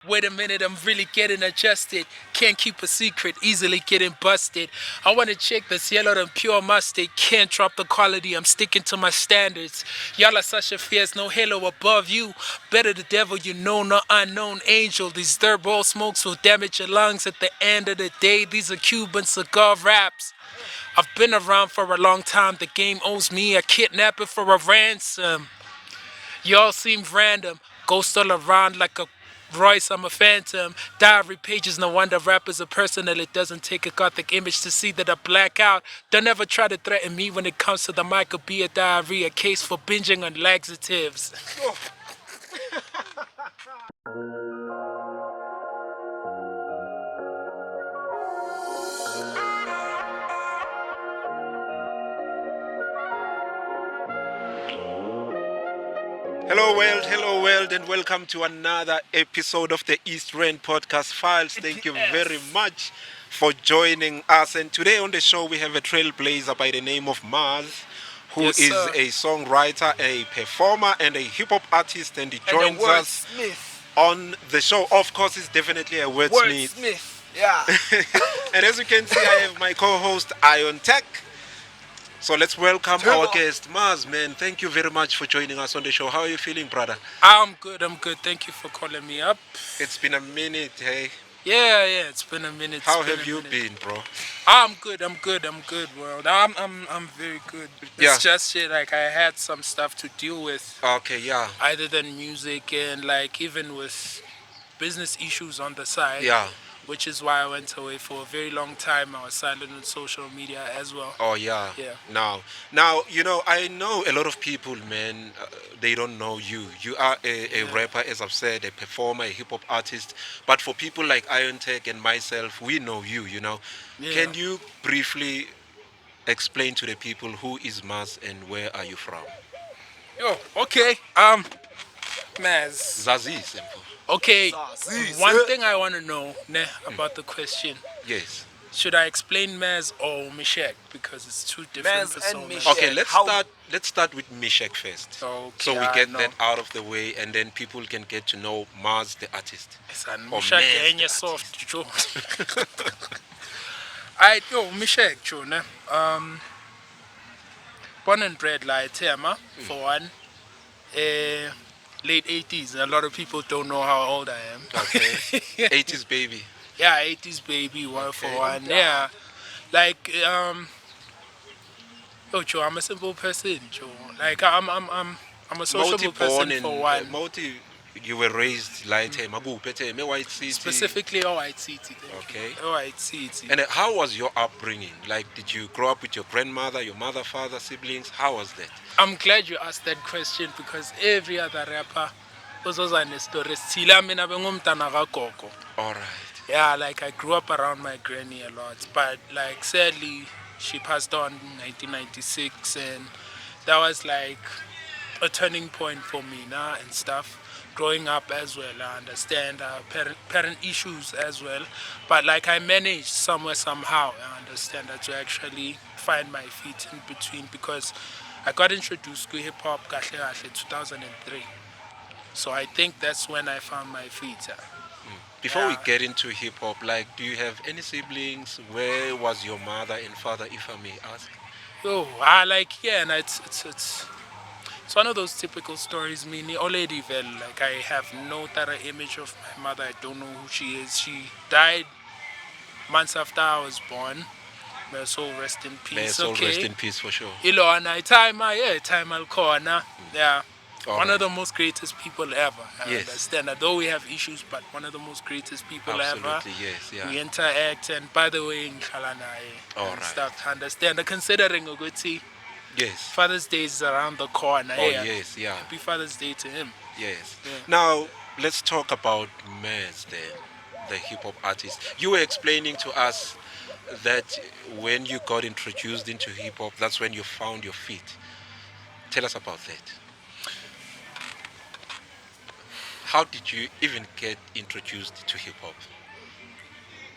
Wait a minute, I'm really getting adjusted. Can't keep a secret, easily getting busted. I want to check that's yellow than pure mustard. Can't drop the quality, I'm sticking to my standards. Y'all are such a fierce, no halo above you. Better the devil you know, no unknown angel. These third ball smokes will damage your lungs at the end of the day. These are Cuban cigar wraps. I've been around for a long time, the game owes me a kidnapping for a ransom. Y'all seem random. Ghost all around like a Royce, I'm a phantom. Diary pages, no wonder rappers are personal. It doesn't take a gothic image to see that I black out. Don't ever try to threaten me when it comes to the mic. Could be a diarrhea case for binging on laxatives. Hello world, and welcome to another episode of the East Rand Podcast Files. Thank you very much for joining us. And today on the show, we have a trailblazer by the name of Mazz, who Yes, is sir. a songwriter, a performer, and a hip hop artist. And he And joins the us wordsmith. on the show. Of course, he's definitely a wordsmith. Wordsmith. Yeah. And as you can see, I have my co-host Ion Tech. So let's welcome our guest, Mazz, man. Thank you very much for joining us on the show. How are you feeling, brother? I'm good. Thank you for calling me up. It's been a minute, hey. Yeah. It's been a minute. How have you been, bro? I'm good, world. I'm very good. Yeah. It's just shit, like I had some stuff to deal with, Okay, yeah. other than music and like even with business issues on the side. Yeah. Which is why I went away for a very long time. I was silent on social media as well. Oh, yeah. Yeah. Now, I know a lot of people, man, they don't know you. You are a rapper, as I've said, a performer, a hip hop artist. But for people like Ion Tech and myself, we know you. Yeah. Can you briefly explain to the people who is Mazz and where are you from? Yo, okay. Mazz. Zazie, simple. Okay. Zazie, One sir. thing I want to know about the question. Yes. Should I explain Maz or Mishek? Because it's two different Maz and personas. Mishek. Okay, How- let's start with Mishek first. Okay, So we I get know. that out of the way, and then people can get to know Mazz the artist. Son, Or Mishek Maz enye the soft, Joe. Alright, yo, Mishek, Joe, ne? Born and bred like Tema, for one. Late 80s. A lot of people don't know how old I am. Okay. 80s baby. Yeah, 80s baby, one for Okay. one. Yeah. Like, yo, Joe, I'm a simple person, Joe. Like, I'm a sociable person for one. Moti, you were raised like me white city. Specifically, White City. Okay. White City. And how was your upbringing? Like, did you grow up with your grandmother, your mother, father, siblings? How was that? I'm glad you asked that question because every other rapper was also in a story. Sila mina bengumntana kagogo. All right. Yeah, like I grew up around my granny a lot, but like sadly she passed on in 1996, and that was like a turning point for me now and stuff. Growing up as well, I understand parent issues as well, but like I managed somewhere somehow. I understand that to actually find my feet in between because I got introduced to hip hop kahle kahle 2003. So I think that's when I found my feet. Before we Yeah. get into hip hop, like, do you have any siblings? Where was your mother and father, if I may ask? Yo, I like yeah, and it's one of those typical stories. Me already well, like I have no thorough image of my mother. I don't know who she is. She died months after I was born. May her soul rest in May her peace. soul Okay. rest in peace for sure. Ilo and I time I'll call now. Yeah. All One right. of the most greatest people ever. I Yes. understand that though we have issues, but one of the most greatest people ever. Absolutely, yes, yeah. We interact, and by the way, inshallah, All and right. stuff to understand. Considering Uguti, Yes. Father's Day is around the corner. Oh, yeah. yes, yeah. Happy Father's Day to him. Yes. Yeah. Now, let's talk about Mazz, the hip hop artist. You were explaining to us that when you got introduced into hip hop, that's when you found your feet. Tell us about that. How did you even get introduced to hip hop?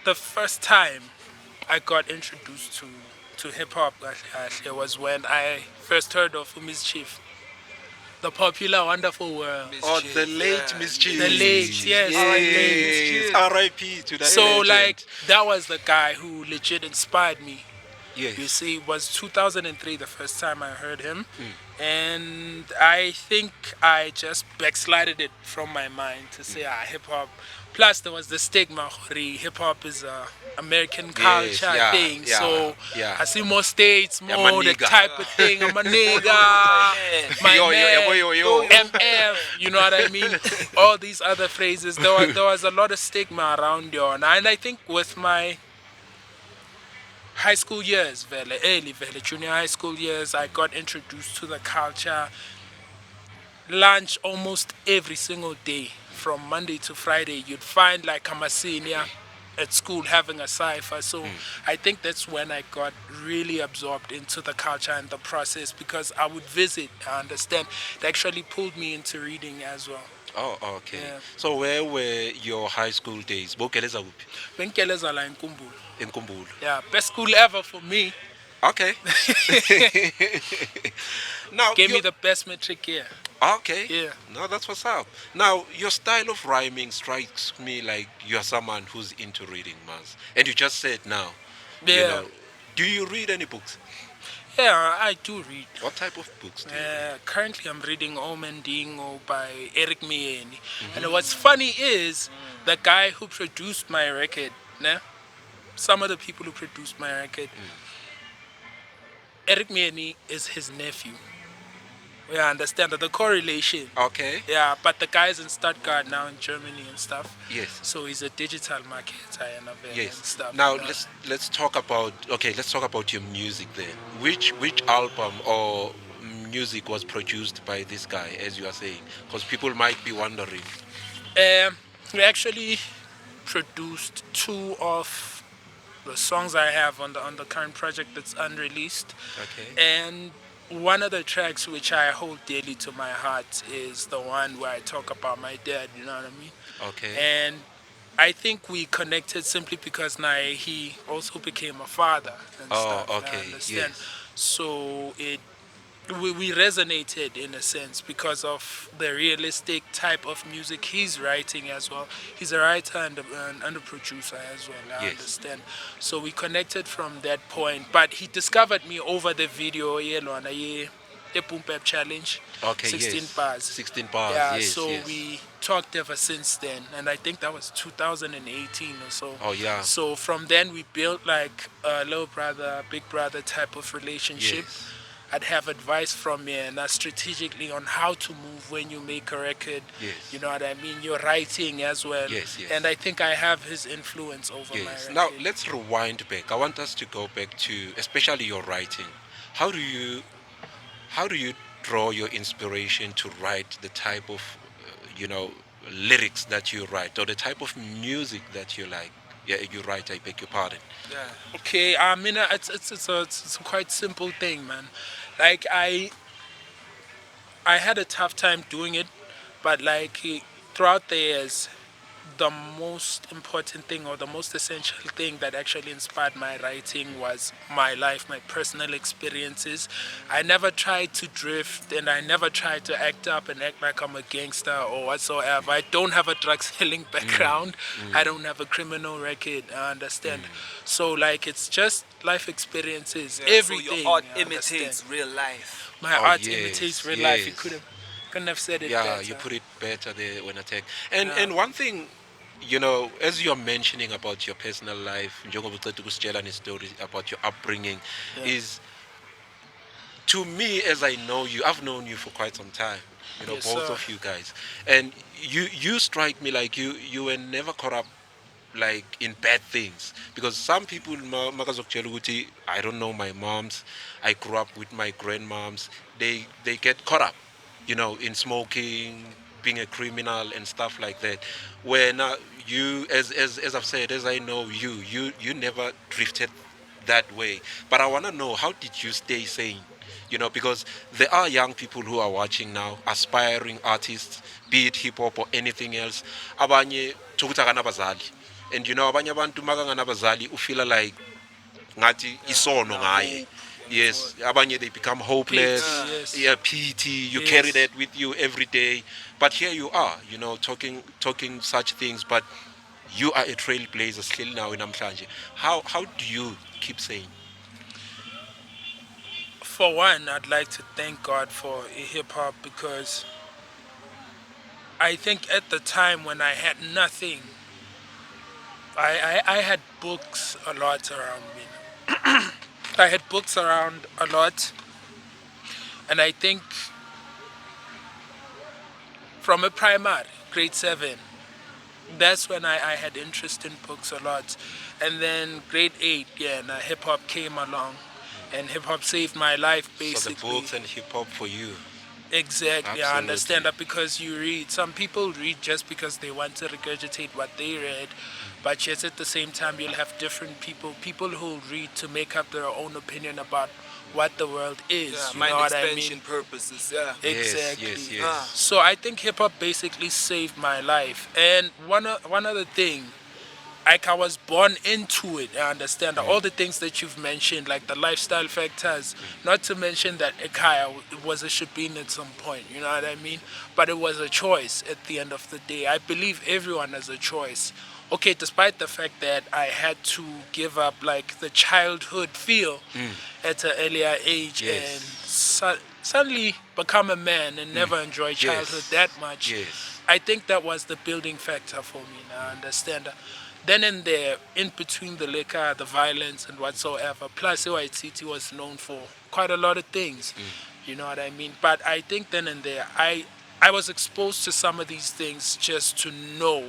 The first time I got introduced to hip hop was when I first heard of Miss Chief. The popular Wonderful World. Oh, the late Miss Cheese. The late, yes. Yes. R.I.P. to that So legend. like that was the guy who legit inspired me. Yes. You see, it was 2003 the first time I heard him, and I think I just backslided it from my mind to say hip hop. Plus, there was the stigma. Hip hop is a American culture yeah, thing, yeah, so yeah. I see more states, Yeah, more my the nigga. type of thing. I'm a nigga, my man, yo. MF. You know what I mean? All these other phrases. There was a lot of stigma around you, and I think with my high school years, early junior high school years, I got introduced to the culture. Lunch almost every single day, from Monday to Friday, you'd find like I'm a senior at school having a cipher. So I think that's when I got really absorbed into the culture and the process, because I would visit, I understand. It actually pulled me into reading as well. Oh, okay. Yeah. So where were your high school days? Bokeleza kuphi? Benkeleza la in Kumbulo. In Kumbulo. Yeah, best school ever for me. Okay. Now Gave me the best metric year. Okay. Yeah. No, that's what's up. Now, your style of rhyming strikes me like you're someone who's into reading, Mazz. And you just said now, Yeah. you know, do you read any books? Yeah, I do read. What type of books do you read? Currently, I'm reading Omendingo by Eric Mieni. And what's funny is the guy who produced my record, some of the people who produced my record, Eric Mieni is his nephew. Yeah, I understand that the correlation. Okay. Yeah, but the guy's in Stuttgart now in Germany and stuff. Yes. So he's a digital marketer and Yes. stuff. Now Yeah. let's talk about your music then. Which album or music was produced by this guy, as you are saying? Because people might be wondering. We actually produced 2 of the songs I have on the current project that's unreleased. Okay. And one of the tracks which I hold dearly to my heart is the one where I talk about my dad, you know what I mean? Okay. And I think we connected simply because now he also became a father and stuff. okay, I understand. yes. So we resonated in a sense because of the realistic type of music he's writing as well. He's a writer and a producer as well, I Yes. understand. So we connected from that point. But he discovered me over the video, the Boom Bap Challenge. Okay, 16 yes. bars. 16 bars, Yeah, yes, so yes. we talked ever since then. And I think that was 2018 or so. Oh, yeah. So from then we built like a little brother, big brother type of relationship. Yes. I'd have advice from me and strategically on how to move when you make a record. Yes. You know what I mean? Your writing as well. Yes, yes. And I think I have his influence over my Yes. record. Now let's rewind back. I want us to go back to especially your writing. How do you draw your inspiration to write the type of lyrics that you write, or the type of music that you like? Yeah, you write. I beg your pardon. Yeah. Okay. I mean, it's a quite simple thing, man. Like I had a tough time doing it, but like throughout the years, the most important thing or the most essential thing that actually inspired my writing was my life, my personal experiences. I never tried to drift and I never tried to act up and act like I'm a gangster or whatsoever. I don't have a drug selling background. I don't have a criminal record, I understand. So like it's just life experiences, everything. So your art I understand. imitates real life. My Oh, art yes, imitates real life. You yes. couldn't have said it Yeah, better. you put it better there when I take. And one thing, as you're mentioning about your personal life, njengoba uceda ukusitshela story about your upbringing, is to me, as I know you, I've known you for quite some time. Yes, both sir. of you guys, and you strike me like you were never caught up like in bad things, because some people makazokutshela ukuthi, I don't know, my moms, I grew up with my grandmoms, they get caught up in smoking, being a criminal and stuff like that, where now you, as I've said, as I know you never drifted that way. But I want to know, how did you stay sane? Because there are young people who are watching now, aspiring artists, be it hip hop or anything else, abanye thukuthi akanabazali. And abanye abantu makanganabazali ufeel like ngathi isono ngaye. Yes, abanye they become hopeless. Pity, yes. Yeah, pity. You Yes. carry that with you every day. But here you are, talking such things. But you are a trailblazer still now in Amhlanje. How do you keep saying? For one, I'd like to thank God for hip hop because I think at the time when I had nothing, I had books a lot around me. I had books around a lot, and I think from a primary, grade 7, that's when I had interest in books a lot. And then grade 8, yeah, and hip hop came along, and hip hop saved my life So the basically. books and hip hop for you. Exactly, I understand Absolutely. that because you read. Some people read just because they want to regurgitate what they read, but yet at the same time, you'll have different people who read to make up their own opinion about what the world is. Yeah, You mind know what I expansion mean? purposes. Yeah. Exactly. Yes, yes, yes. So I think hip hop basically saved my life. And one other thing, like I was born into it. I understand that all the things that you've mentioned, like the lifestyle factors, not to mention that Ekaya was a shebeen at some point, you know what I mean? But it was a choice at the end of the day. I believe everyone has a choice. Okay, despite the fact that I had to give up like the childhood feel at an earlier age Yes. and suddenly become a man and never enjoy childhood Yes. that much. Yes. I think that was the building factor for me. Now I understand. Then and there, in between the liquor, the violence, and whatsoever, plus White City was known for quite a lot of things. You know what I mean? But I think then and there, I was exposed to some of these things just to know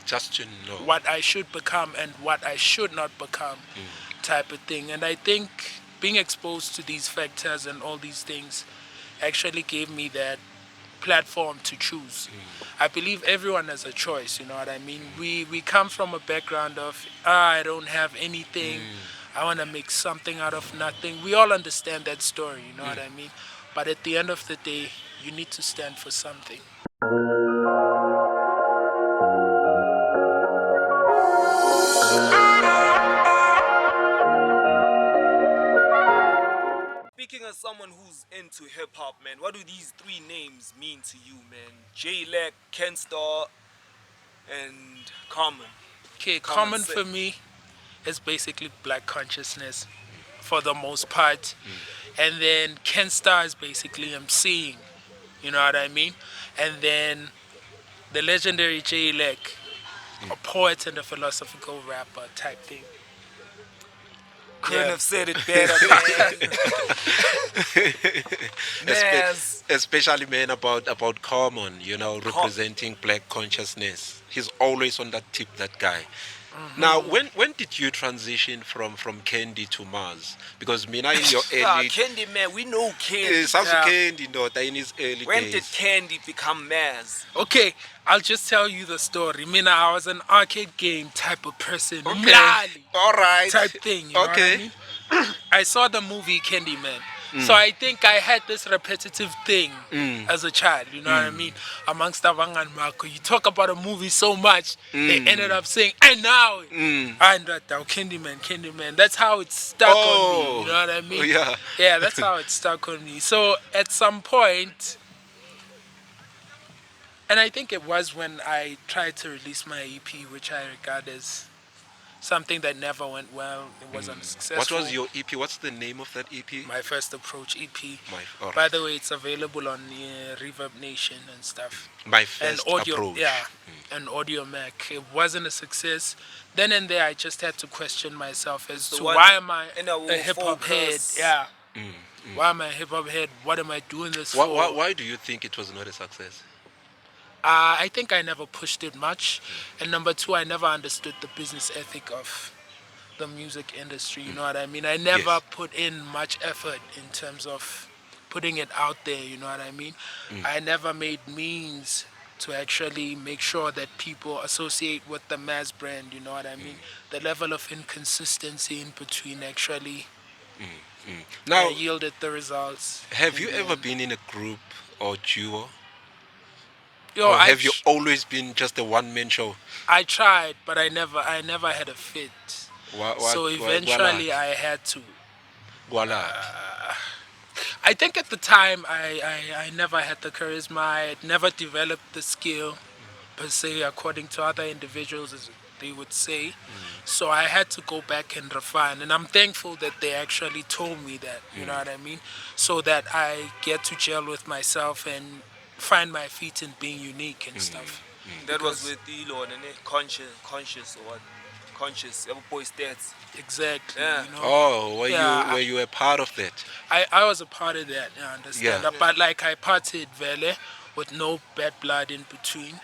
Just to know. what I should become and what I should not become, type of thing. And I think being exposed to these factors and all these things actually gave me that platform to choose. I believe everyone has a choice, you know what I mean? We come from a background of, I don't have anything, I want to make something out of nothing. We all understand that story, you know what I mean? But at the end of the day, you need to stand for something. Speaking as someone who's into hip hop, man, what do these three names mean to you, man? J-Lec, Kenstar, and Common. Okay, Common common sense. for me is basically black consciousness for the most part. And then Ken Star is basically emceeing, you know what I mean? And then the legendary J Lek, a poet and a philosophical rapper type thing. Couldn't Yeah. have said it better, man. Mazz. Especially man about Common, representing black consciousness. He's always on that tip, that guy. Now, when did you transition from Candy to Mazz? Because Mina in your Yeah, early Candy, man, we know Candy. Yeah. Candy, in his early When did days. Candy become Mazz? Okay, I'll just tell you the story. Mina, I was an arcade game type of person. Okay. Mlali All right. type thing, you know what I Okay. mean? I saw the movie Candyman. So I think I had this repetitive thing as a child, you know what I mean? Amongst Thabang and Marco, you talk about a movie so much, they ended up saying, I know it. And that Candyman. That's how it stuck on me, you know what I mean? Yeah. Yeah, that's how it stuck on me. So at some point, and I think it was when I tried to release my EP, which I regard as something that never went well. It wasn't successful. What was your EP? What's the name of that EP? My First Approach EP. All By right. the way, it's available on Reverb Nation and stuff. My And first audio, approach. yeah, and Audio Mac. It wasn't a success. Then and there, I just had to question myself as the to one why am I in our a hip hop head? focus. Yeah. Why am I a hip hop head? What am I doing this Why, for? why do you think it was not a success? I think I never pushed it much. And number two, I never understood the business ethic of the music industry. You know what I mean? I never Yes. put in much effort in terms of putting it out there. You know what I mean? I never made means to actually make sure that people associate with the Mazz brand. You know what I mean? The level of inconsistency in between actually Now, yielded the results. have you in the ever end. been in a group or duo? Yo, Or I have you always been just a one-man show? I tried, but I never had a fit. Why, So why eventually not? I had to. Gwala. I think at the time I never had the charisma. I had never developed the skill per se, according to other individuals, as they would say. So I had to go back and refine. And I'm thankful that they actually told me that, you know what I mean? So that I get to gel with myself and find my feet in being unique and stuff. That was Because- with Elon and conscious or what? Conscious. Every boy stats. Exactly. Yeah. You know? Oh, Yeah, were you a part of that? I was a part of that, you understand? Yeah. But like I parted vele with no bad blood in between.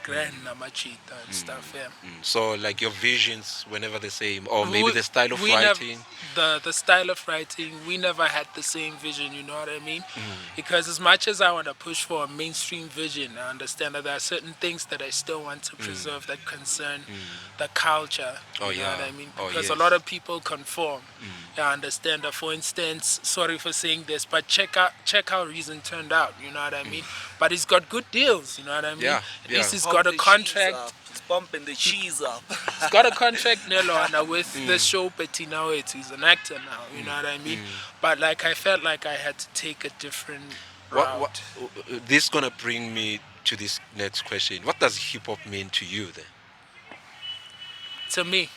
Grand namachita and stuff, yeah. So like your visions were never the same, or maybe We- the style of we never- writing. the style of writing, we never had the same vision, you know what I mean? Because as much as I want to push for a mainstream vision, I understand that there are certain things that I still want to preserve that concern the culture, Oh, you know what yeah. I mean? Oh, Because yes. a lot of people conform. I understand that, for instance, sorry for saying this, but check how Reason turned out, you know what I mean? But he's got good deals, you know what I mean? Yeah, At yeah. least he's Pump got a the cheese contract. up. He's pumping the cheese up. He's got a contract Nelona with the show Bettina. He's an actor now, you know what I mean? But like I felt like I had to take a different route. This gonna bring me to this next question. What does hip hop mean to you then? To me,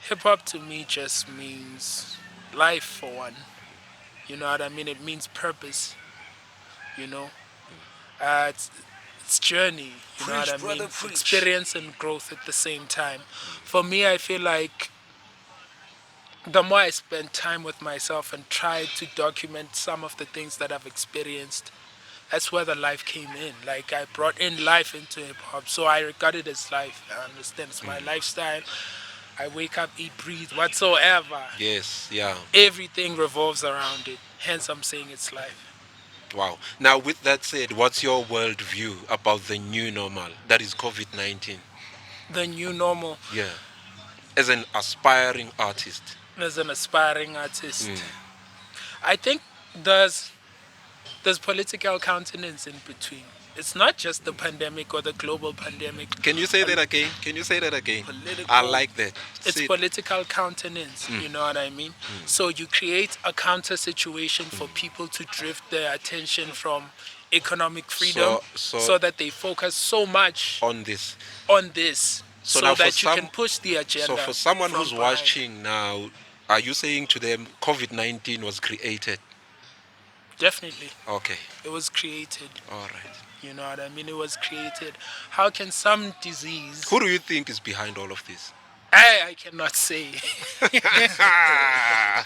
hip hop to me just means life for one. You know what I mean? It means purpose. You know, it's journey. You know Preach, what I brother, mean? preach. Experience and growth at the same time. For me, I feel like the more I spend time with myself and try to document some of the things that I've experienced, that's where the life came in. Like I brought in life into hip hop, so I regard it as life. I understand it's my lifestyle. I wake up, eat, breathe, whatsoever. Yes, yeah. Everything revolves around it. Hence, I'm saying it's life. Wow. Now, with that said, what's your worldview about the new normal that is COVID-19? The new normal Yeah. As an aspiring artist. as an aspiring artist. I think there's political countenance in between. It's not just the pandemic or the global pandemic. Can you say that again? Can you say that again? Political- I like that. It's Say it. political countenance, you know what I mean? So you create a counter situation for people to drift their attention from economic freedom so- that they focus so much on this. on this So so now for that you some- can push the agenda. So for someone from who's behind. watching now, are you saying to them COVID-19 was created? Definitely, Okay. it was created. All right. You know what I mean? It was created. How can some disease... Who do you think is behind all of this? I cannot say.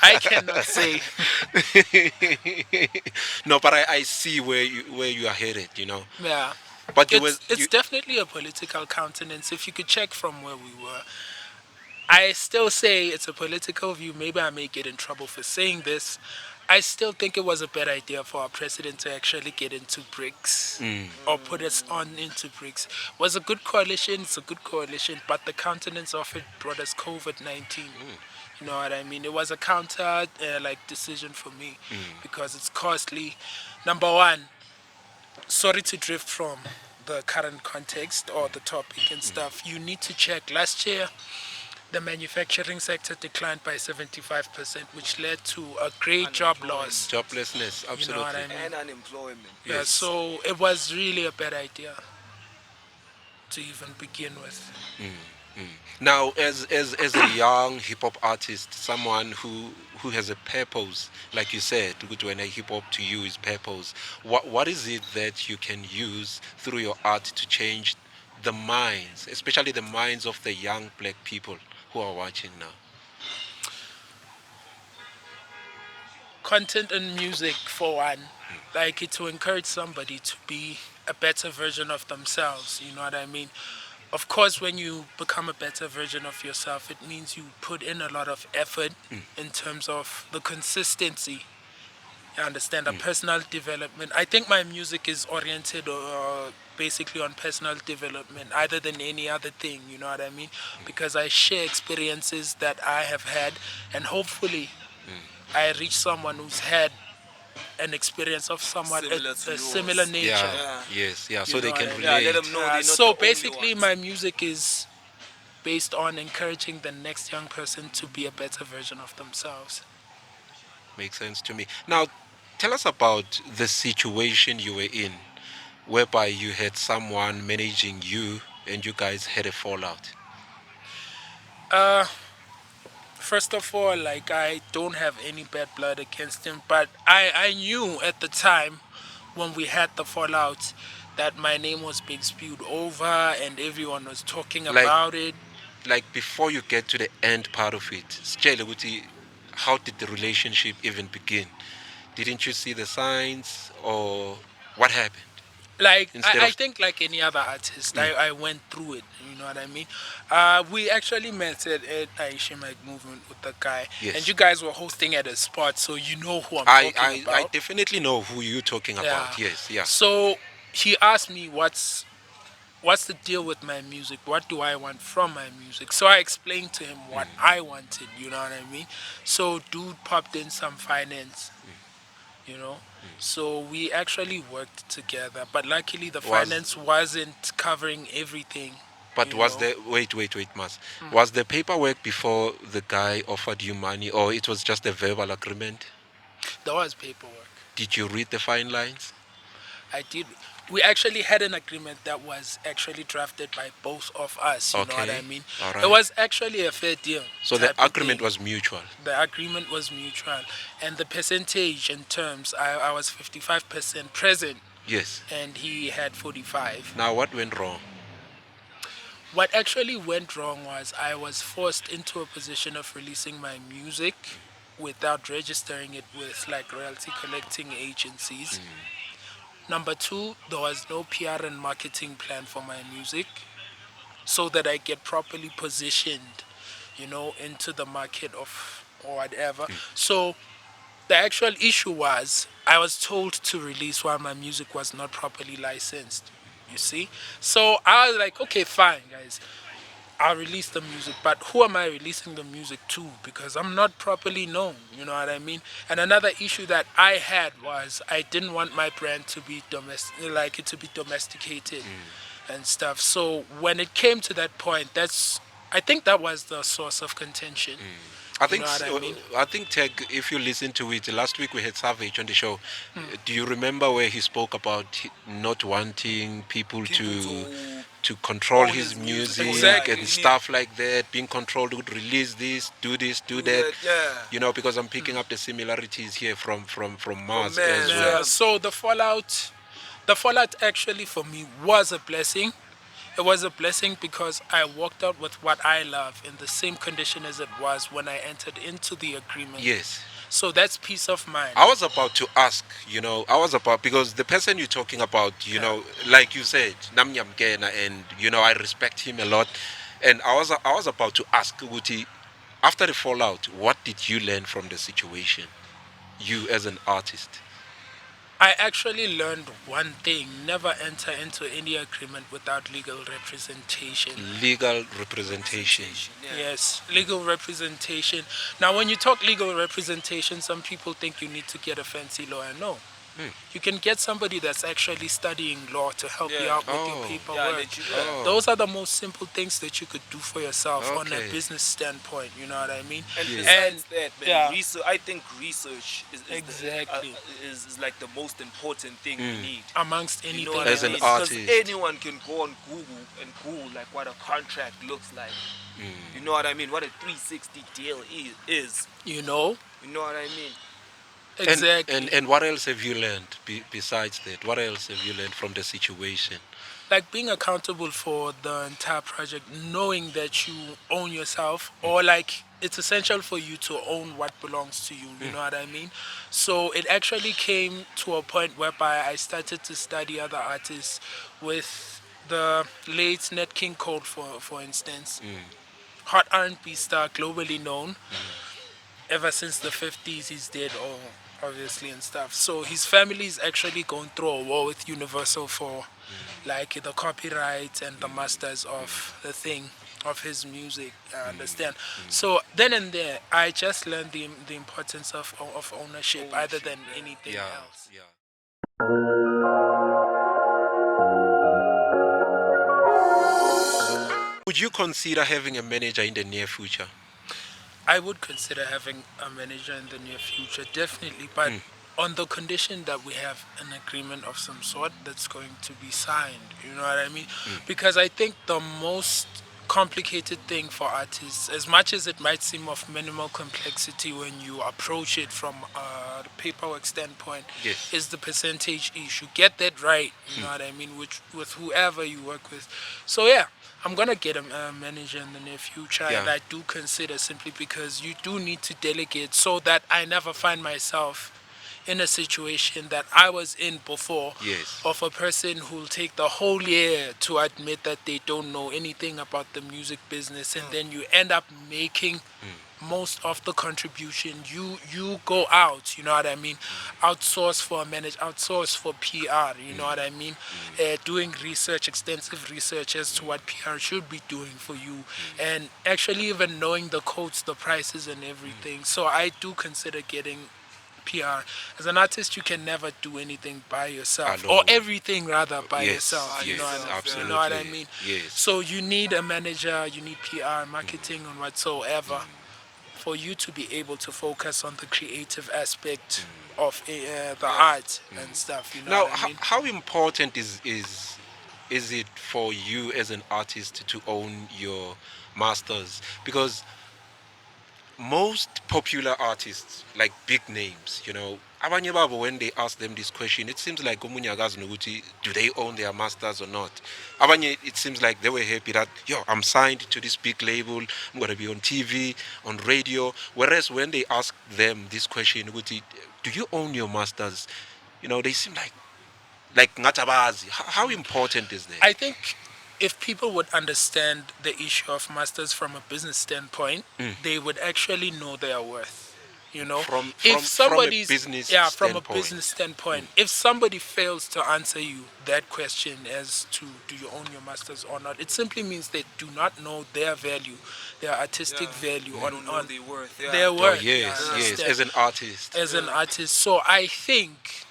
I cannot say. No, but I see where you are headed, you know. Yeah. But It's definitely a political countenance. If you could check from where we were, I still say it's a political view. Maybe I may get in trouble for saying this. I still think it was a bad idea for our president to actually get into BRICS or put us on into BRICS. It was a good coalition. It's a good coalition, but the countenance of it brought us COVID-19. You know what I mean? It was a counter decision for me because it's costly. Number one, sorry to drift from the current context or the topic and stuff. You need to check. Last year, the manufacturing sector declined by 75%, which led to a great job loss. Joblessness, You absolutely. know what I mean? And unemployment. Yeah, Yes. so it was really a bad idea to even begin with. Now, as a young hip hop artist, someone who has a purpose, like you said, when a hip hop to you is purpose. What is it that you can use through your art to change the minds, especially the minds of the young black people who are watching now? Content and music, for one, like it to encourage somebody to be a better version of themselves. You know what I mean? Of course, when you become a better version of yourself, it means you put in a lot of effort in terms of the consistency. You understand? A personal development. I think my music is oriented basically on personal development, other than any other thing. You know what I mean? Because I share experiences that I have had, and hopefully, I reach someone who's had an experience of somewhat Similar a to yours. similar nature. Yeah, yes, yeah. So You they know can what I mean? relate. Yeah, let them know they're not So the only basically, ones. my music is based on encouraging the next young person to be a better version of themselves. makes sense to me. Now, tell us about the situation you were in, whereby you had someone managing you and you guys had a fallout. Uh, First of all, like I don't have any bad blood against him, but I knew at the time when we had the fallout that my name was being spewed over and everyone was talking Like, about it. before you get to the end part of it, sitshele ukuthi, how did the relationship even begin? Didn't you see the signs, or what happened? Like Instead I of think like any other artist, mm, I went through it. You know what I mean? We actually met at Aishimak movement with the guy, and yes, you guys were hosting at a spot, so you know who I'm I, talking I I about. definitely know who you're talking Yeah. about. Yes, yeah. So he asked me what's the deal with my music? What do I want from my music? So I explained to him what I wanted. You know what I mean? So dude popped in some finance. You know. So we actually worked together, but luckily the Was finance wasn't covering everything. But You was know, the wait, Mas? Was the paperwork before the guy offered you money, or it was just a verbal agreement? there was paperwork. Did you read the fine lines? I did. We actually had an agreement that was actually drafted by both of us. You know what I Okay, mean? all It right. was actually a fair deal So the type of agreement thing. was mutual. The agreement was mutual, and the percentage in terms, I was 55% present, Yes. and he had 45. Now what went wrong? What actually went wrong was I was forced into a position of releasing my music without registering it with like royalty collecting agencies. Number two, there was no PR and marketing plan for my music so that I get properly positioned, you know, into the market of or whatever. So the actual issue was I was told to release while my music was not properly licensed. You see? So I was like, okay, fine, guys. I'll release the music, but who am I releasing the music to? Because I'm not properly known, you know what I mean? And another issue that I had was I didn't want my brand to be like it to be domesticated and stuff. So when it came to that point, I think that was the source of contention. I You think know what I mean? I think Tech, if you listen to it, last week we had Savage on the show. Do you remember where he spoke about not wanting people People to control own his his music. music Exactly. and stuff like that, being controlled, would release this, do this, do that. Yeah. You know, because I'm picking up the similarities here from Mars as Mazz, well. Yeah, so the fallout actually for me was a blessing. It was a blessing because I walked out with what I love in the same condition as it was when I entered into the agreement. Yes. So that's peace of mind. I was about to ask, I was about, because the person you're talking about, like you said, Namnyam Kwena, and I respect him a lot. And I was about to ask Uguti, after the fallout, what did you learn from the situation? You as an artist. I actually learned one thing: never enter into any agreement without legal representation. Legal representation. Yeah. Yes, legal representation. Now, when you talk legal representation, some people think you need to get a fancy lawyer. No. You can get somebody that's actually studying law to help you Yeah. out with your Oh. paperwork. let you- Oh. Those are the most simple things that you could do for yourself on a Okay. business standpoint. You know what I mean? And Yes. besides that, man, yeah. I think research is Exactly. is like the most important thing we need. Amongst You anything know what As I an mean? else. Because artist. anyone can go on Google and Google like what a contract looks like. You know what I mean? What a 360 deal is. You know? You know what I mean? Exactly. And what else have you learned besides that? What else have you learned from the situation? Like being accountable for the entire project, knowing that you own yourself, or like it's essential for you to own what belongs to you. You know what I mean? So it actually came to a point whereby I started to study other artists with the late Nat King Cole, for instance. Hot R&B star, globally known. Ever since the 50s, he's dead, obviously, and stuff. So his family is actually going through a war with Universal for like the copyright and the masters of the thing of his music. I understand. So then and there, I just learned the importance of ownership, other than anything else. Yeah. Would you consider having a manager in the near future? I would consider having a manager in the near future, definitely, but on the condition that we have an agreement of some sort that's going to be signed. You know what I mean? Because I think the most complicated thing for artists, as much as it might seem of minimal complexity when you approach it from the paperwork standpoint, Yes. is the percentage issue. Get that right, you know what I mean, which with whoever you work with. So yeah, I'm gonna get a manager in the near future, and Yeah. I do consider, simply because you do need to delegate so that I never find myself in a situation that I was in before, Yes. of a person who'll take the whole year to admit that they don't know anything about the music business, and then you end up making most of the contribution. You go out, you know what I mean, outsource for a manager, outsource for PR, you know what I mean, doing research, extensive research as to what PR should be doing for you, and actually even knowing the codes, the prices and everything. So I do consider getting PR. As an artist, you can never do anything by yourself, or Alone. everything rather by Yes, yourself. You yes, know what I mean? absolutely. You know what I mean? Yes. So you need a manager, you need PR, marketing, and whatsoever, for you to be able to focus on the creative aspect of the art and stuff. You know Now, what I mean? how important is it for you as an artist to own your masters? Because most popular artists, like big names, abanye babo, when they ask them this question, it seems like omunye akazi nokuthi do they own their masters or not. Abanye, it seems like they were happy that, yo, I'm signed to this big label, I'm gonna be on TV, on radio. Whereas when they ask them this question, ukuthi, do you own your masters? They seem like ngatabazi. How important is that? I think if people would understand the issue of masters from a business standpoint, they would actually know their worth. You know, From if a somebody's business from a standpoint. business standpoint, if somebody fails to answer you that question as to do you own your masters or not, it simply means they do not know their value, their artistic value They on don't know on their worth. Yeah. their Oh worth. yes, you yes. understand? As an artist. As an artist. So I think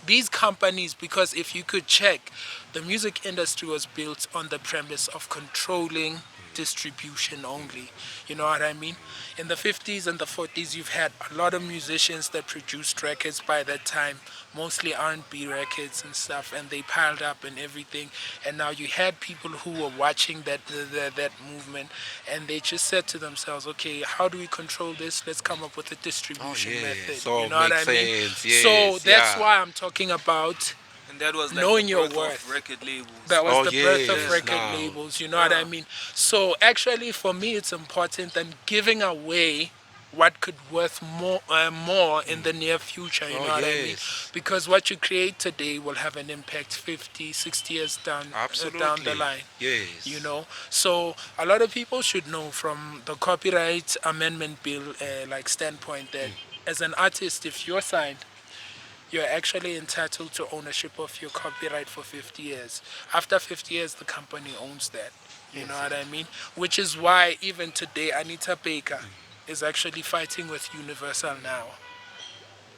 these companies, because if you could check, the music industry was built on the premise of controlling distribution only. You know what I mean? In the 50s and the 40s, you've had a lot of musicians that produced records by that time, mostly R&B records and stuff, and they piled up and everything. And now you had people who were watching that movement, and they just said to themselves, okay, how do we control this? Let's come up with a distribution yes. method. So you know what I makes mean? sense. Yes, So that's yeah. why I'm talking about And that was like knowing the your birth worth. of record labels. that was Oh, the birth of yes, record now. labels, you know what I mean? So actually for me it's important than giving away what could worth more in the near future, you Oh, know what I mean? yes. Because what you create today will have an impact 50, 60 years down the line. Yes. You know, so a lot of people should know from the copyright amendment bill like standpoint that as an artist, if you're signed, you're actually entitled to ownership of your copyright for 50 years. After 50 years, the company owns that. You know what I mean? Which is why even today, Anita Baker is actually fighting with Universal now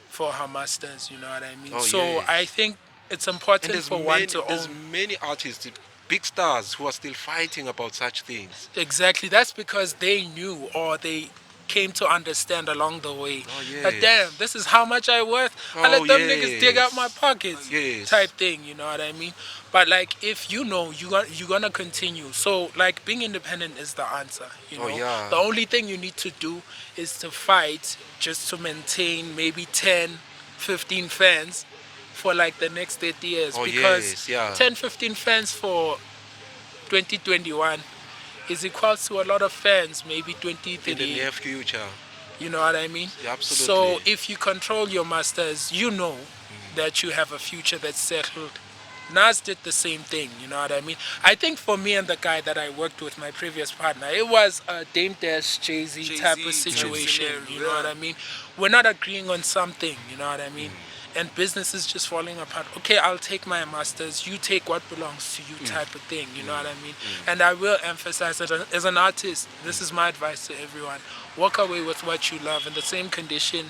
for her masters. You know what I mean? Oh, So yes. I think it's And important for one to there's own. many artists, big stars, who are still fighting about such things. Exactly. That's because they knew, or they came to understand along the way. Oh, But yes. damn, this is how much I worth. I Oh, let them niggas dig out my yes. pockets. Yes. Type thing, you know what I mean? But like, if you know, you're gonna continue. So like, being independent is the answer. You know, Oh, yeah. the only thing you need to do is to fight just to maintain maybe 10, 15 fans for like the next 30 years. Oh, Because yes, yeah. 10, 15 fans for 2021 is equals to a lot of fans, maybe In the 2030. near future. You know what I mean? Yeah, So absolutely. if you control your masters, you know that you have a future that's settled. Nas did the same thing, you know what I mean? I think for me and the guy that I worked with, my previous partner, it was a Dame Dash, Jay-Z type of Jay-Z situation, scenario, you know what yeah. I mean? We're not agreeing on something, you know what I mean? And business is just falling apart. Okay, I'll take my masters, you take what belongs to you type of thing, you know what I mean? And I will emphasize that as an artist, this is my advice to everyone. Walk away with what you love in the same condition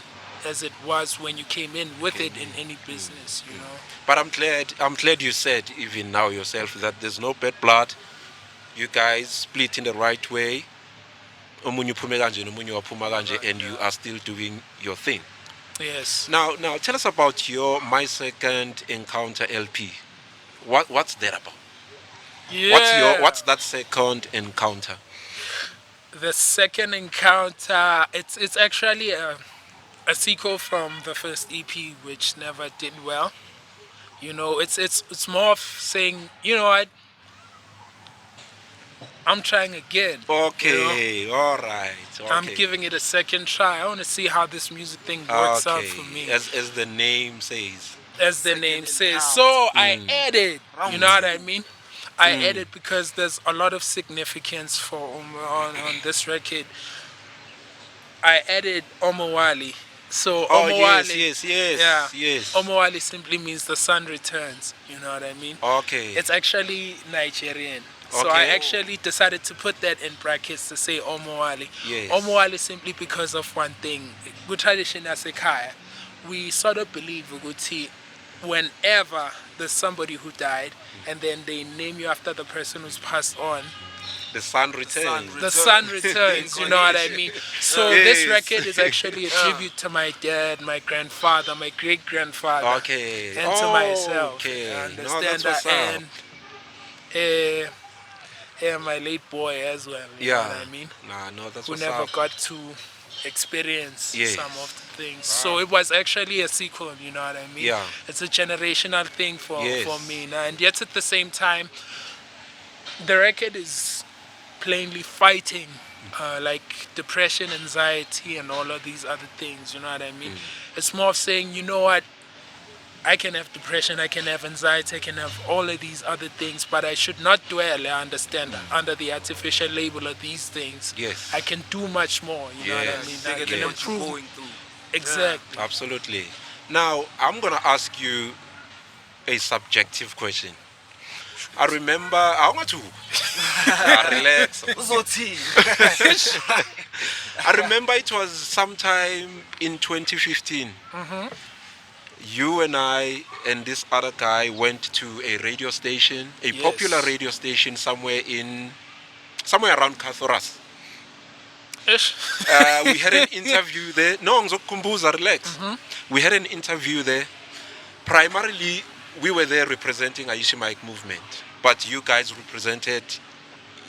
as it was when you came in with it in any business, you know? But I'm glad you said even now yourself that there's no bad blood. You guys split in the right way. Omunye uphume kanje, nomunye waphuma kanje, and you are still doing your thing. Yes. Now, tell us about your My Second Encounter LP. What's that about? Yeah. What's that second encounter? The second encounter, it's actually a sequel from the first EP, which never did well. You know, it's more of saying, you know what, I'm trying again. You know? Okay, all right. Okay. I'm giving it a second try. I want to see how this music thing works out for me. As the name says. As the Second name says. encounter. So I added, you know what I two. mean? I added because there's a lot of significance for on this record. I added Omowali. So Oh Omowali, yes. Omowali simply means the sun returns. You know what I mean? Okay. It's actually Nigerian. So I Okay. actually decided to put that in brackets to say Omowali. Yes. Omowali simply because of one thing. Good tradition as a kaya. We sort of believe ukuthi whenever there's somebody who died and then they name you after the person who's passed on, The sun returns. the sun returns, you know what I mean? So this record is actually a tribute to my dad, my grandfather, my great grandfather, Okay. and to myself. Okay. You No, understand that's that? what's up. And my late boy as well, you know Yeah. what I mean? Nah, no, that's Who what's never up. got to experience Yes. some of the things. So it was actually a sequel, you know what I mean? Yeah. It's a generational thing for Yes. me now. And yet at the same time, the record is plainly fighting like depression, anxiety, and all of these other things, you know what I mean? It's more of saying, you know what, I can have depression, I can have anxiety, I can have all of these other things, but I should not dwell, I understand, under the artificial label of these things. Yes. I can do much more, you know what I Yes. mean? Bigger I than can what you're improve. going through. Exactly. Absolutely. Now, I'm going to ask you a subjective question. I remember, I want to relax. Uzothini? I remember it was sometime in 2015. You and I and this other guy went to a radio station, a Yes. popular radio station somewhere around Kathoras. Ish. We had an interview there. No, ngizokukhumbuza, relax. We had an interview there. Primarily, we were there representing Aishi Mike movement, but you guys represented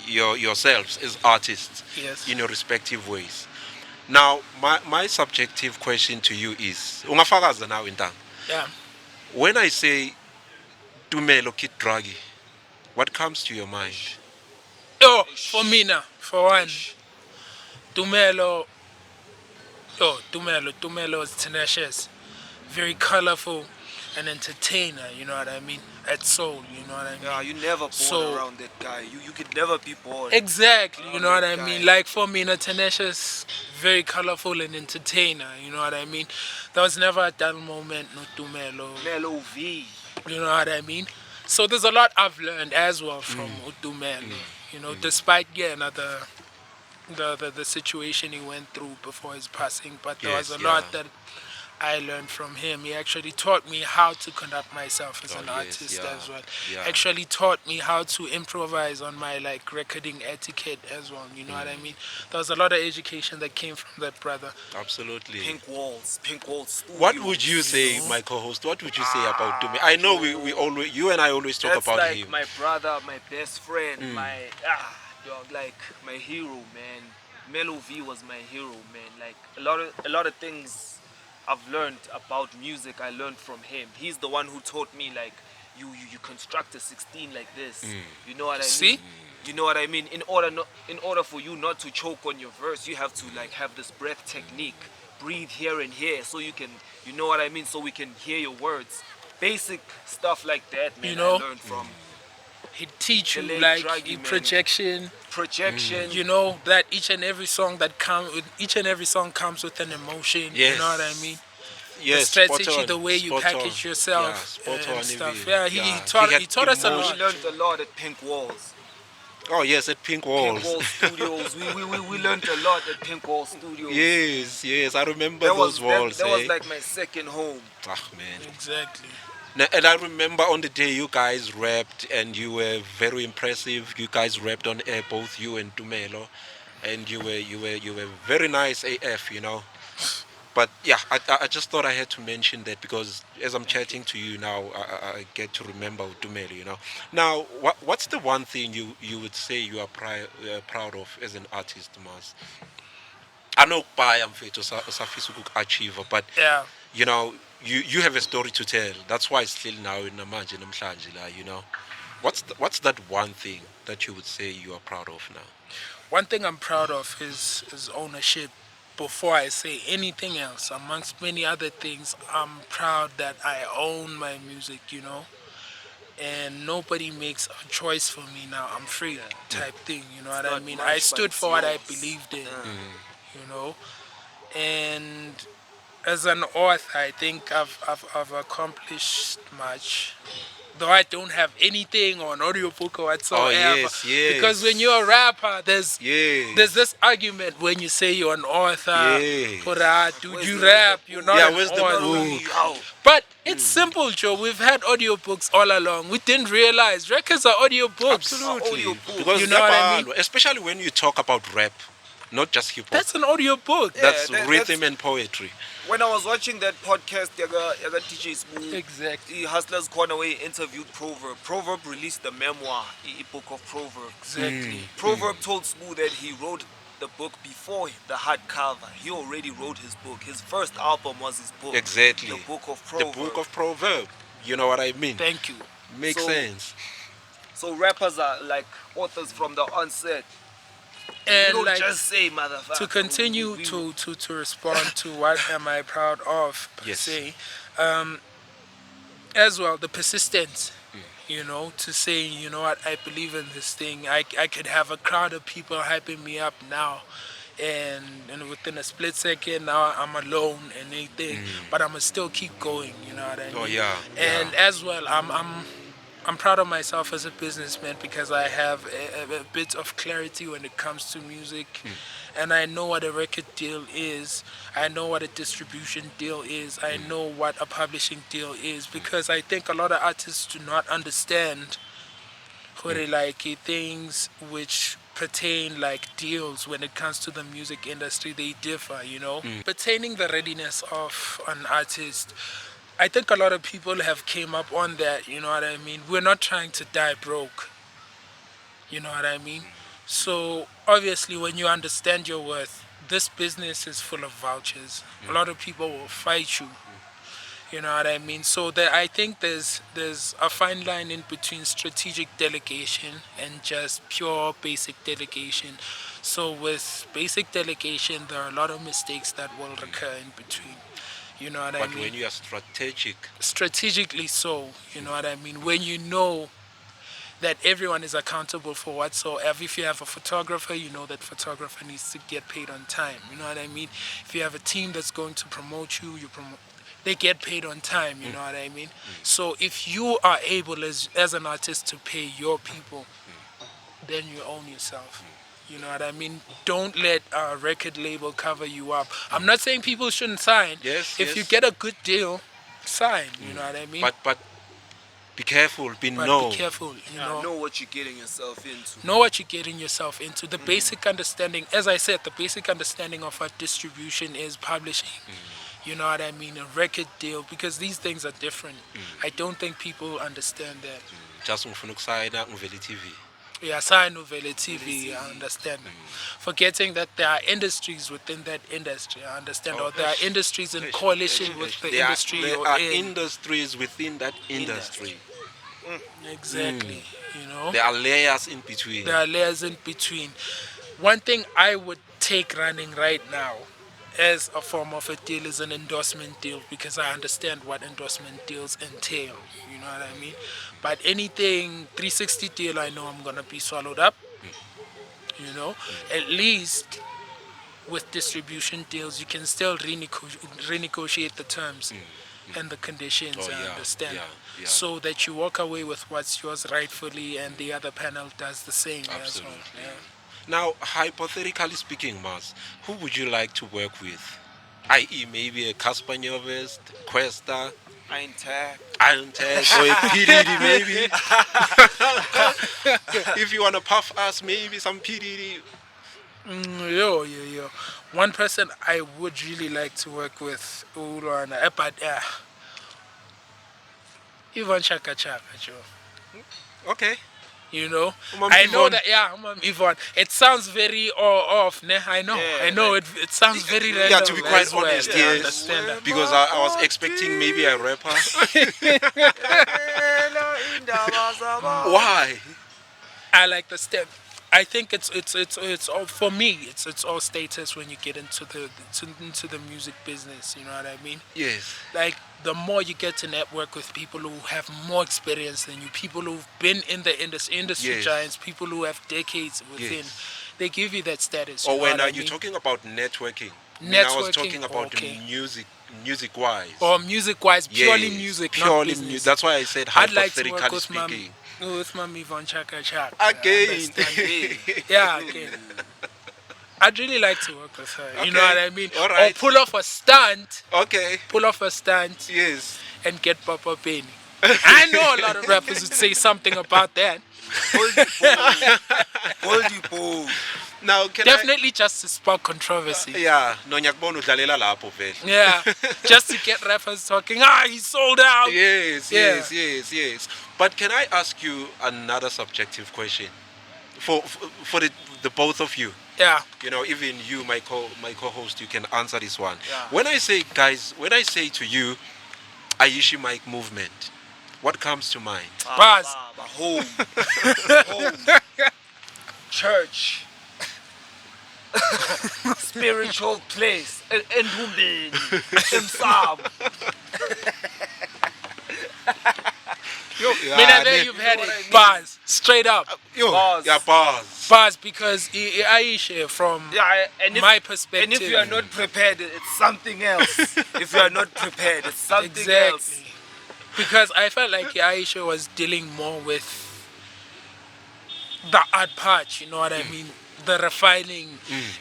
yourselves as artists Yes. in your respective ways. Now, my subjective question to you is, ungafakaza now Intang. Yeah. When I say Tumelo Kid Draghi, what comes to your mind? Oh, for me now, for one, Tumelo is tenacious, very colorful, an entertainer, you know what I mean? At soul, you know what I mean? Yeah, you never born So- around that guy. You could never be born. Exactly, you know what I that mean? guy. Like for me, tenacious, very colorful and entertainer, you know what I mean? There was never a dull moment, no Tumelo, Melo V. you know what I mean? So there's a lot I've learned as well from Utumelo, you know, despite the situation he went through before his passing, but there was Yes, a lot yeah. that I learned from him. He actually taught me how to conduct myself as Oh, an yes, artist yeah, as well. yeah. Actually taught me how to improvise on my like recording etiquette as well. You know what I mean? There was a lot of education that came from that brother. Absolutely. Pink walls. Studios. What would you say, my co-host? What would you say about Dumi? I know we always, you and I always talk That's about like him. my brother, my best friend, my dog, like my hero, man. Melo V was my hero, man. Like a lot of things I've learned about music, I learned from him. He's the one who taught me like you construct a 16 like this. You know what I See? mean? You know what I mean? In order for you not to choke on your verse, you have to like have this breath technique. Breathe here and here so you can, you know what I mean, so we can hear your words. Basic stuff like that, man. You know? I learned from He'd teach you The late like Draghi, in man. projection. projection. You know that each and every song comes with an emotion. You Yes. know what I mean? Yes, The spot strategy, on, the way you spot package on. yourself Yeah, spot on, and stuff. Ivi. Yeah, he Yeah. taught He he taught us a had We lot. learned a lot at Pink Walls. Oh yes, at Pink Walls. Pink Wall Studios. We learned a lot at Pink Wall Studios. Yes, I remember That those was walls. that was eh? like my second home. Ah, man. Exactly. And I remember on the day you guys rapped and you were very impressive. You guys rapped on air, both you and Tumelo. and you were very nice AF, you know. But yeah, I just thought I had to mention that because as I'm chatting to you now, I get to remember Utumeli, you know. Now, what's the one thing you would say you are proud of as an artist, Mazz? I know I'm achieve, but Yeah. you know, you have a story to tell. That's why it's still now in Namanje Namhlanje, like, you know. What's that one thing that you would say you are proud of now? One thing I'm proud of is ownership. Before I say anything else, amongst many other things, I'm proud that I own my music, and nobody makes a choice for me now. I'm free, type thing, you know It's what I not mean? I much, but stood it's for what I yours. believed in, Mm. you know, and as an author, I think I've accomplished much. Though I don't have anything on audiobook or Oh whatsoever, yes, because when yes, you're a rapper, there's yes, this argument when you say you're an author. yes. Dude, Where's you the rap, you're book? not Yeah, an where's the author. book? Yo. But it's simple, Joe. We've had audiobooks all along. We didn't realize records are audiobooks. Audio Absolutely, book. You because know what I mean? especially when you talk about rap, not just hip hop. That's an audiobook. Yeah, That's that's rhythm and poetry. when I was watching that podcast. Yaga DJ Smooth. Exactly. The Hustlers Corner where he interviewed Proverb. Proverb released the memoir, the book of Proverb. Exactly. Proverb told Smooth that he wrote the book before the hardcover. He already wrote his book. His first album was his book, Exactly. the book of The Proverb. book of proverb. You know what I mean? Thank you. Makes So- sense. So rappers are like authors from the onset. You And don't like just say motherfucker. to continue to respond to what am I proud of, per Yes. se, as well, the persistence. To say, you know what, I believe in this thing. I could have a crowd of people hyping me up now, and within a split second, now I'm alone and anything, but I'ma still keep going. You know what I mean? Oh yeah. And as well, I'm proud of myself as a businessman because I have a bit of clarity when it comes to music, and I know what a record deal is. I know what a distribution deal is. I know what a publishing deal is, because I think a lot of artists do not understand what they like things which pertain like deals when it comes to the music industry. They differ. Pertaining the readiness of an artist, I think a lot of people have came up on that. You know what I mean? We're not trying to die broke. You know what I mean? So obviously, when you understand your worth, this business is full of vouchers. A lot of people will fight you. You know what I mean? So I think there's a fine line in between strategic delegation and just pure basic delegation. So with basic delegation, there are a lot of mistakes that will recur in between. You know what I But mean? when you are strategic, Strategically so, you know what I mean? When you know that everyone is accountable for whatsoever. If you have a photographer, you know that photographer needs to get paid on time. You know what I mean? If you have a team that's going to promote you, they get paid on time. You know what I mean? So if you are able as an artist to pay your people, then you own yourself. You know what I mean? Don't let a record label cover you up. I'm not saying people shouldn't sign. Yes, If you yes. get a good deal, sign. You know what I mean? but be careful, be But known. be careful. know what you're getting yourself into. Know what you're getting yourself into. The basic understanding, as I said, the basic understanding of what distribution is, publishing. You know what I mean? A record deal, because these things are different. I don't think people understand that. Just ngifuna ukusayina ngivele TV. Yeah, sign Novelle TV, I understand. Forgetting that there are industries within that industry, I understand. Or there are industries in coalition with the industry There you're are in. industries within that industry. Exactly. You know? There are layers in between. There are layers in between. One thing I would take running right now as a form of a deal is an endorsement deal, because I understand what endorsement deals entail. You know what I mean? But anything 360 deal, I know I'm going to be swallowed up. You know? At least with distribution deals, you can still renegotiate the terms and the conditions, Oh, I yeah, understand. yeah. So that you walk away with what's yours rightfully, and the other panel does the same as well. Absolutely. Yeah. Now, hypothetically speaking, Mazz, who would you like to work with? I.e., maybe a Casper Nyovest, Questa, Iron Tag. Iron Tag, or a PDD maybe. If you want to puff us, maybe some PDD. Yo. One person I would really like to work with, but Ivan Chaka Chaka, Joe. Okay. You know, Umam I know Yvonne. that, yeah, Yvonne. It sounds very off, ne? I know, Yeah, I know. like- It sounds very random. Yeah, to be quite as well. honest, I yes. understand that. Because I was expecting maybe a rapper. Why? I like the step. I think it's all for me. It's all status when you get into the music business. You know what I mean? Yes. Like the more you get to network with people who have more experience than you, people who've been in the industry Yes. giants, people who have decades within, Yes. they give you that status. Or you know when what are I you mean? talking about networking? I mean, I was Networking, talking about okay. music wise. Or music-wise, purely Yes, music, not purely business. music. That's why I said I'd like to work hypothetically with my speaking. Yvonne Chaka Chaka. Again. Yeah, again. I'd really like to work with her. You know Okay, what I mean? all right. Or pull off a stunt. Okay. Yes. And get Papa Penny. I know a lot of rappers would say something about that. Goldie Boo. Now can Definitely just to spark controversy. Yeah, no nyakubona udlalela lapho vele. Yeah, just to get rappers talking. He's sold out. Yes, Yeah. yes. But can I ask you another subjective question? For the both of you. Yeah. You know, even you, my co-host, you can answer this one. Yeah. When I say to you, Aishi mic movement, what comes to mind? Buzz. Home. Home. Church. Spiritual place. Endumbeni. Emsamo. Mina, there you've had it. Buzz. Straight up. Bars. Yeah, bars. Buzz, because Aisha, from Yeah, and if, my perspective. and if you are not prepared, it's something else. If you are not prepared, it's something else. Exactly. Because I felt like Aisha was dealing more with the art part, you know what I mean? The refining.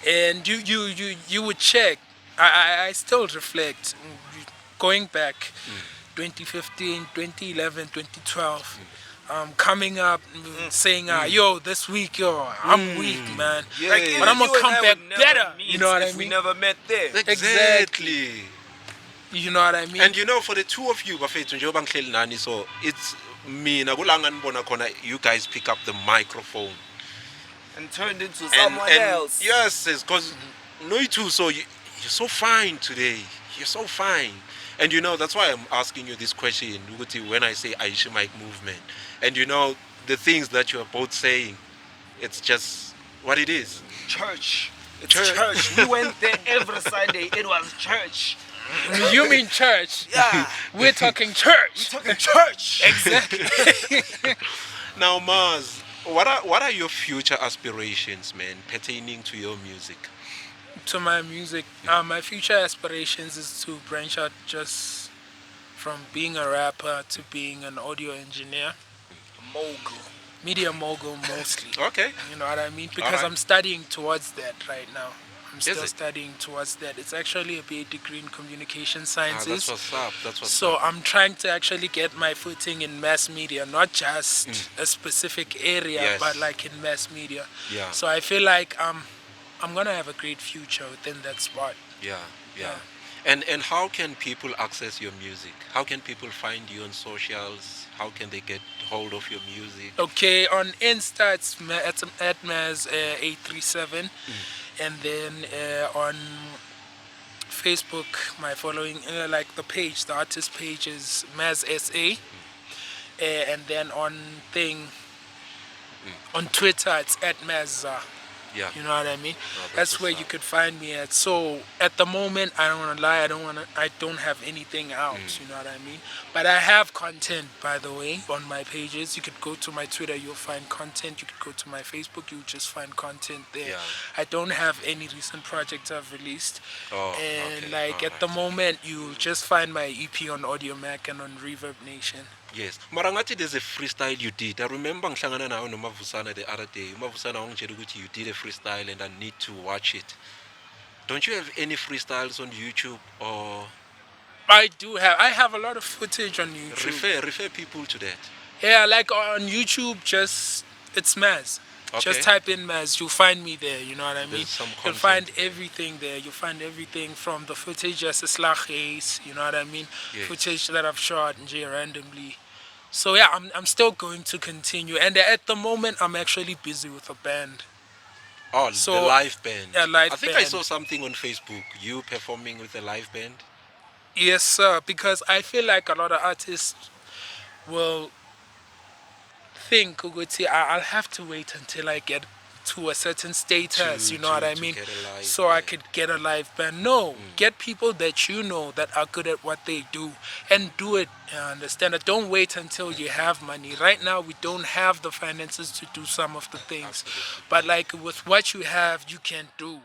And you would check. I still reflect. Going back 2015, 2011, 2012. Coming up saying, yo, this week, yo, I'm weak, man. Yeah. Like, But I'm you gonna and come I back would never better. meet You know what I if we mean? never met there. Exactly. You know what I mean? And you know, for the two of you, bafethu njengoba ngihleli nani, so it's mina kulanga nibona khona you guys pick up the microphone And turned into and, someone and else. yes, because no you too, so you're so fine today. You're so fine. And you know, that's why I'm asking you this question, Uguti, when I say Aisha mic movement. And you know, the things that you are both saying, it's just what it is. Church. It's Church. church. We went there every Sunday. It was church. You mean church? Yeah. We're talking church. Talking church. Exactly. Now, Mazz, what are your future aspirations, man, pertaining to your music? To my music, my future aspirations is to branch out just from being a rapper to being an audio engineer, Mogul. media mogul mostly. Okay. You know what I mean? Because Alright. I'm studying towards that right now. I'm still it? studying towards that. It's actually a BA degree in communication That's sciences. what's up. That's what's So up. I'm trying to actually get my footing in mass media, not just a specific area, Yes. but like in mass media. Yeah. So I feel like I'm gonna have a great future within that spot. Yeah. And how can people access your music? How can people find you on socials? How can they get hold of your music? Okay, on Insta it's at Mazz 837, and then on Facebook my following like the page, the artist page is Mazz SA, and then on on Twitter it's at Mazz. Yeah. You know what I mean? that's That's where what's you up. could find me at. So at the moment, I don't want to lie. I don't have anything out. You know what I mean? But I have content, by the way, on my pages. You could go to my Twitter, you'll find content. You could go to my Facebook, you'll just find content there. Yeah. I don't have any recent projects I've released. Oh, And okay, like at the moment, you'll just find my EP on Audio Mac and on Reverb Nation. Yes. Marangati, there's a freestyle you did. I remember ngihlangana nawe noMavusana the other day. uMavusana wangitshela ukuthi you did a freestyle and I need to watch it. Don't you have any freestyles on YouTube or I have a lot of footage on YouTube. refer people to that? Yeah, like on YouTube, just it's Mazz. Just Okay. type in Mazz, you'll find me there. You know what I mean? There's some You'll find content there. everything there. You'll find everything from the footage as a you know what I mean? Yes. Footage that I've shot and randomly. So yeah, I'm still going to continue. And at the moment, I'm actually busy with a band. Oh, the So live band. a I live think I saw band. something on Facebook. You performing with a live band? Yes, sir. Because I feel like a lot of artists will think ukuthi I'll have to wait until I get to a certain status, To you know what to I to mean? get a live So I band. could get a live band. No, get people that you know that are good at what they do and do it. Understand it? Don't wait until you have money. Right now, we don't have the finances to do some of the things, Absolutely. but like with what you have, you can do.